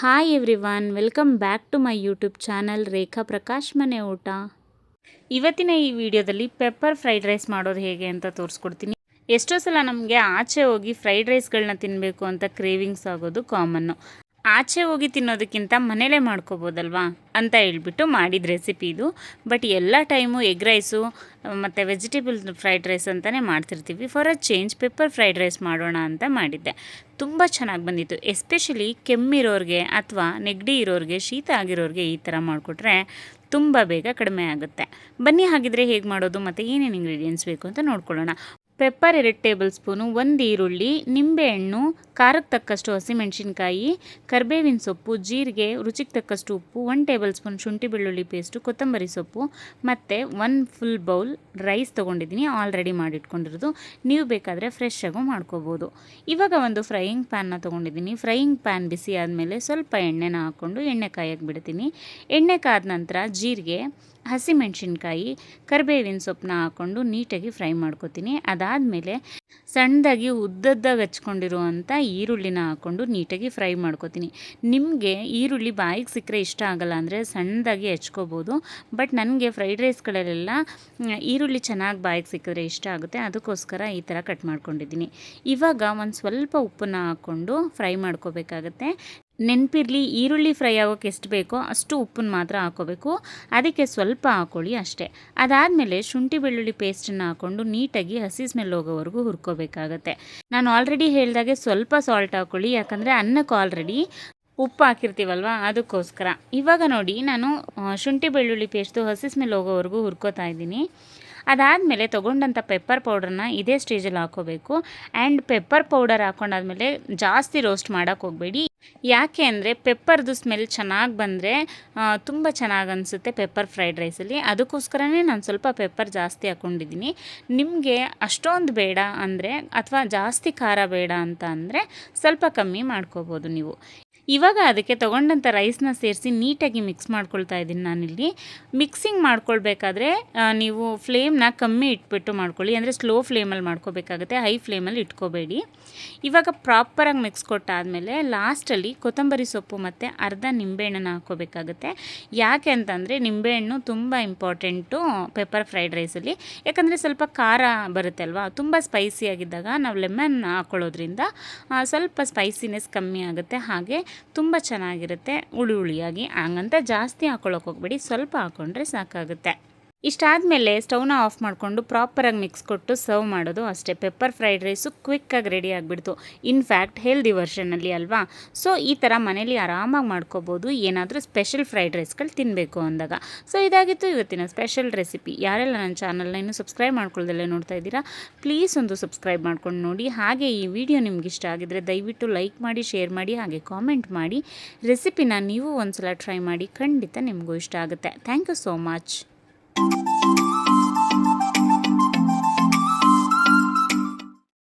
Hi everyone, welcome back to my YouTube channel Rekha Prakash ಮನೆ ಊಟ. ಇವತ್ತಿನ ಈ ವಿಡಿಯೋದಲ್ಲಿ ಪೆಪ್ಪರ್ ಫ್ರೈಡ್ ರೈಸ್ ಮಾಡೋದು ಹೇಗೆ ಅಂತ ತೋರಿಸ್ಕೊಡ್ತೀನಿ. ಎಷ್ಟೋ ಸಲ ನಮಗೆ ಆಚೆ ಹೋಗಿ ಫ್ರೈಡ್ ರೈಸ್ಗಳನ್ನ ತಿನ್ನಬೇಕು ಅಂತ ಕ್ರೇವಿಂಗ್ಸ್ ಆಗೋದು ಕಾಮನ್ನು. ಆಚೆ ಹೋಗಿ ತಿನ್ನೋದಕ್ಕಿಂತ ಮನೇಲೇ ಮಾಡ್ಕೋಬೋದಲ್ವಾ ಅಂತ ಹೇಳ್ಬಿಟ್ಟು ಮಾಡಿದ ರೆಸಿಪಿ ಇದು. ಬಟ್ ಎಲ್ಲ ಟೈಮು ಎಗ್ ರೈಸು ಮತ್ತು ವೆಜಿಟೇಬಲ್ ಫ್ರೈಡ್ ರೈಸ್ ಅಂತಲೇ ಮಾಡ್ತಿರ್ತೀವಿ. For a change pepper fried rice ಮಾಡೋಣ ಅಂತ ಮಾಡಿದ್ದೆ. ತುಂಬ ಚೆನ್ನಾಗಿ ಬಂದಿತ್ತು. ಎಸ್ಪೆಷಲಿ ಕೆಮ್ಮಿರೋರಿಗೆ ಅಥವಾ ನೆಗಡಿ ಇರೋರಿಗೆ, ಶೀತ ಆಗಿರೋರಿಗೆ ಈ ಥರ ಮಾಡಿಕೊಟ್ರೆ ತುಂಬ ಬೇಗ ಕಡಿಮೆ ಆಗುತ್ತೆ. ಬನ್ನಿ ಹಾಗಿದ್ರೆ ಹೇಗೆ ಮಾಡೋದು ಮತ್ತು ಏನೇನು ಇಂಗ್ರೀಡಿಯೆಂಟ್ಸ್ ಬೇಕು ಅಂತ ನೋಡ್ಕೊಳ್ಳೋಣ. ಪೆಪ್ಪರ್ 2 ಟೇಬಲ್ ಸ್ಪೂನು, 1 ಈರುಳ್ಳಿ, ನಿಂಬೆಹಣ್ಣು, ಖಾರಕ್ಕೆ ತಕ್ಕಷ್ಟು ಹಸಿಮೆಣಸಿನ್ಕಾಯಿ, ಕರಿಬೇವಿನ ಸೊಪ್ಪು, ಜೀರಿಗೆ, ರುಚಿಗೆ ತಕ್ಕಷ್ಟು ಉಪ್ಪು, 1 ಟೇಬಲ್ ಸ್ಪೂನ್ ಶುಂಠಿ ಬೆಳ್ಳುಳ್ಳಿ ಪೇಸ್ಟು, ಕೊತ್ತಂಬರಿ ಸೊಪ್ಪು ಮತ್ತು 1 ಫುಲ್ ಬೌಲ್ ರೈಸ್ ತೊಗೊಂಡಿದ್ದೀನಿ, ಆಲ್ರೆಡಿ ಮಾಡಿಟ್ಕೊಂಡಿರೋದು. ನೀವು ಬೇಕಾದರೆ ಫ್ರೆಶ್ ಆಗು ಮಾಡ್ಕೋಬೋದು. ಇವಾಗ ಒಂದು ಫ್ರೈಯಿಂಗ್ ಪ್ಯಾನ್ನ ತೊಗೊಂಡಿದ್ದೀನಿ. ಫ್ರೈಯಿಂಗ್ ಪ್ಯಾನ್ ಬಿಸಿ ಆದಮೇಲೆ ಸ್ವಲ್ಪ ಎಣ್ಣೆನ ಹಾಕ್ಕೊಂಡು ಎಣ್ಣೆ ಕಾಯಕ್ಕೆ ಬಿಡ್ತೀನಿ. ಎಣ್ಣೆ ಕಾದ ನಂತರ ಜೀರಿಗೆ, ಹಸಿಮೆಣಸಿನ್ಕಾಯಿ, ಕರಿಬೇವಿನ ಸೊಪ್ಪನ್ನ ಹಾಕ್ಕೊಂಡು ನೀಟಾಗಿ ಫ್ರೈ ಮಾಡ್ಕೊತೀನಿ. ಅದಾದಮೇಲೆ ಸಣ್ಣದಾಗಿ ಉದ್ದದ್ದಾಗಿ ಹಚ್ಕೊಂಡಿರುವಂಥ ಈರುಳ್ಳಿನ ಹಾಕ್ಕೊಂಡು ನೀಟಾಗಿ ಫ್ರೈ ಮಾಡ್ಕೊತೀನಿ. ನಿಮಗೆ ಈರುಳ್ಳಿ ಬಾಯಿಗೆ ಸಿಕ್ಕರೆ ಇಷ್ಟ ಆಗಲ್ಲ ಅಂದರೆ ಸಣ್ಣದಾಗಿ ಹೆಚ್ಕೋಬೋದು. ಬಟ್ ನನಗೆ ಫ್ರೈಡ್ ರೈಸ್ಗಳಲ್ಲೆಲ್ಲ ಈರುಳ್ಳಿ ಚೆನ್ನಾಗಿ ಬಾಯಿಗೆ ಸಿಕ್ಕಿದ್ರೆ ಇಷ್ಟ ಆಗುತ್ತೆ, ಅದಕ್ಕೋಸ್ಕರ ಈ ಥರ ಕಟ್ ಮಾಡ್ಕೊಂಡಿದ್ದೀನಿ. ಇವಾಗ ಒಂದು ಸ್ವಲ್ಪ ಉಪ್ಪನ್ನು ಹಾಕ್ಕೊಂಡು ಫ್ರೈ ಮಾಡ್ಕೋಬೇಕಾಗತ್ತೆ. ನೆನಪಿರಲಿ, ಈರುಳ್ಳಿ ಫ್ರೈ ಆಗೋಕ್ಕೆ ಎಷ್ಟು ಬೇಕೋ ಅಷ್ಟು ಉಪ್ಪನ್ನು ಮಾತ್ರ ಹಾಕ್ಕೋಬೇಕು. ಅದಕ್ಕೆ ಸ್ವಲ್ಪ ಹಾಕ್ಕೊಳ್ಳಿ ಅಷ್ಟೇ. ಅದಾದಮೇಲೆ ಶುಂಠಿ ಬೆಳ್ಳುಳ್ಳಿ ಪೇಸ್ಟನ್ನು ಹಾಕ್ಕೊಂಡು ನೀಟಾಗಿ ಹಸಿ ಸ್ಮೆಲ್ ಹೋಗೋವರೆಗೂ ಹುರ್ಕೋಬೇಕಾಗತ್ತೆ. ನಾನು ಆಲ್ರೆಡಿ ಹೇಳಿದಾಗೆ ಸ್ವಲ್ಪ ಸಾಲ್ಟ್ ಹಾಕ್ಕೊಳ್ಳಿ, ಯಾಕಂದರೆ ಅನ್ನಕ್ಕೆ ಆಲ್ರೆಡಿ ಉಪ್ಪು ಹಾಕಿರ್ತೀವಲ್ವ, ಅದಕ್ಕೋಸ್ಕರ. ಇವಾಗ ನೋಡಿ, ನಾನು ಶುಂಠಿ ಬೆಳ್ಳುಳ್ಳಿ ಪೇಸ್ಟು ಹಸಿ ಸ್ಮೆಲ್ ಹೋಗೋವರೆಗೂ ಹುರ್ಕೋತಾ ಇದ್ದೀನಿ. ಅದಾದಮೇಲೆ ತೊಗೊಂಡಂಥ ಪೆಪ್ಪರ್ ಪೌಡ್ರನ್ನ ಇದೇ ಸ್ಟೇಜಲ್ಲಿ ಹಾಕ್ಕೋಬೇಕು. ಆ್ಯಂಡ್ ಪೆಪ್ಪರ್ ಪೌಡರ್ ಹಾಕ್ಕೊಂಡಾದ್ಮೇಲೆ ಜಾಸ್ತಿ ರೋಸ್ಟ್ ಮಾಡೋಕ್ಕೆ ಹೋಗಬೇಡಿ. ಯಾಕೆ ಅಂದರೆ ಪೆಪ್ಪರ್ದು ಸ್ಮೆಲ್ ಚೆನ್ನಾಗಿ ಬಂದರೆ ತುಂಬ ಚೆನ್ನಾಗಿ ಅನಿಸುತ್ತೆ ಪೆಪ್ಪರ್ ಫ್ರೈಡ್ ರೈಸಲ್ಲಿ. ಅದಕ್ಕೋಸ್ಕರನೇ ನಾನು ಸ್ವಲ್ಪ ಪೆಪ್ಪರ್ ಜಾಸ್ತಿ ಹಾಕ್ಕೊಂಡಿದ್ದೀನಿ. ನಿಮಗೆ ಅಷ್ಟೊಂದು ಬೇಡ ಅಂದರೆ ಅಥವಾ ಜಾಸ್ತಿ ಖಾರ ಬೇಡ ಅಂತ ಅಂದರೆ ಸ್ವಲ್ಪ ಕಮ್ಮಿ ಮಾಡ್ಕೋಬೋದು ನೀವು. ಇವಾಗ ಅದಕ್ಕೆ ತೊಗೊಂಡಂಥ ರೈಸ್ನ ಸೇರಿಸಿ ನೀಟಾಗಿ ಮಿಕ್ಸ್ ಮಾಡ್ಕೊಳ್ತಾ ಇದ್ದೀನಿ ನಾನಿಲ್ಲಿ. ಮಿಕ್ಸಿಂಗ್ ಮಾಡ್ಕೊಳ್ಬೇಕಾದ್ರೆ ನೀವು ಫ್ಲೇಮ್ನ ಕಮ್ಮಿ ಇಟ್ಬಿಟ್ಟು ಮಾಡ್ಕೊಳ್ಳಿ, ಅಂದರೆ ಸ್ಲೋ ಫ್ಲೇಮಲ್ಲಿ ಮಾಡ್ಕೋಬೇಕಾಗುತ್ತೆ, ಹೈ ಫ್ಲೇಮಲ್ಲಿ ಇಟ್ಕೋಬೇಡಿ. ಇವಾಗ ಪ್ರಾಪರಾಗಿ ಮಿಕ್ಸ್ ಕೊಟ್ಟಾದಮೇಲೆ ಲಾಸ್ಟಲ್ಲಿ ಕೊತ್ತಂಬರಿ ಸೊಪ್ಪು ಮತ್ತು ಅರ್ಧ ನಿಂಬೆಹಣ್ಣನ್ನು ಹಾಕ್ಕೋಬೇಕಾಗುತ್ತೆ. ಯಾಕೆ ಅಂತಂದರೆ ನಿಂಬೆಹಣ್ಣು ತುಂಬ ಇಂಪಾರ್ಟೆಂಟು ಪೆಪ್ಪರ್ ಫ್ರೈಡ್ ರೈಸಲ್ಲಿ. ಯಾಕಂದರೆ ಸ್ವಲ್ಪ ಖಾರ ಬರುತ್ತೆ ಅಲ್ವಾ, ತುಂಬ ಸ್ಪೈಸಿಯಾಗಿದ್ದಾಗ ನಾವು ಲೆಮನ್ ಹಾಕ್ಕೊಳ್ಳೋದ್ರಿಂದ ಸ್ವಲ್ಪ ಸ್ಪೈಸಿನೆಸ್ ಕಮ್ಮಿ ಆಗುತ್ತೆ, ಹಾಗೆ ತುಂಬ ಚೆನ್ನಾಗಿರುತ್ತೆ ಹುಳಿಯಾಗಿ. ಹಂಗಂತ ಜಾಸ್ತಿ ಹಾಕ್ಕೊಳ್ಳೋಕೆ ಹೋಗಬೇಡಿ, ಸ್ವಲ್ಪ ಹಾಕ್ಕೊಂಡ್ರೆ ಸಾಕಾಗುತ್ತೆ. ಇಷ್ಟಾದಮೇಲೆ ಸ್ಟವ್ನ ಆಫ್ ಮಾಡಿಕೊಂಡು ಪ್ರಾಪರಾಗಿ ಮಿಕ್ಸ್ ಕೊಟ್ಟು ಸರ್ವ್ ಮಾಡೋದು ಅಷ್ಟೇ. ಪೆಪ್ಪರ್ ಫ್ರೈಡ್ ರೈಸು ಕ್ವಿಕ್ಕಾಗಿ ರೆಡಿ ಆಗಿಬಿಡ್ತು. ಇನ್ಫ್ಯಾಕ್ಟ್ ಹೆಲ್ದಿ ವರ್ಷನಲ್ಲಿ ಅಲ್ವಾ. ಸೊ ಈ ಥರ ಮನೇಲಿ ಆರಾಮಾಗಿ ಮಾಡ್ಕೋಬೋದು, ಏನಾದರೂ ಸ್ಪೆಷಲ್ ಫ್ರೈಡ್ ರೈಸ್ಗಳು ತಿನ್ನಬೇಕು ಅಂದಾಗ. ಸೊ ಇದಾಗಿತ್ತು ಇವತ್ತಿನ ಸ್ಪೆಷಲ್ ರೆಸಿಪಿ. ಯಾರೆಲ್ಲ ನನ್ನ ಚಾನಲ್ನ ಇನ್ನೂ ಸಬ್ಸ್ಕ್ರೈಬ್ ಮಾಡ್ಕೊಳ್ದಲ್ಲೇ ನೋಡ್ತಾ ಇದ್ದೀರಾ, ಪ್ಲೀಸ್ ಒಂದು ಸಬ್ಸ್ಕ್ರೈಬ್ ಮಾಡ್ಕೊಂಡು ನೋಡಿ. ಹಾಗೆ ಈ ವಿಡಿಯೋ ನಿಮ್ಗೆ ಇಷ್ಟ ಆಗಿದ್ರೆ ದಯವಿಟ್ಟು ಲೈಕ್ ಮಾಡಿ, ಶೇರ್ ಮಾಡಿ, ಹಾಗೆ ಕಾಮೆಂಟ್ ಮಾಡಿ. ರೆಸಿಪಿನ ನೀವು ಒಂದ್ಸಲ ಟ್ರೈ ಮಾಡಿ, ಖಂಡಿತ ನಿಮಗೂ ಇಷ್ಟ ಆಗುತ್ತೆ. Thank you so much.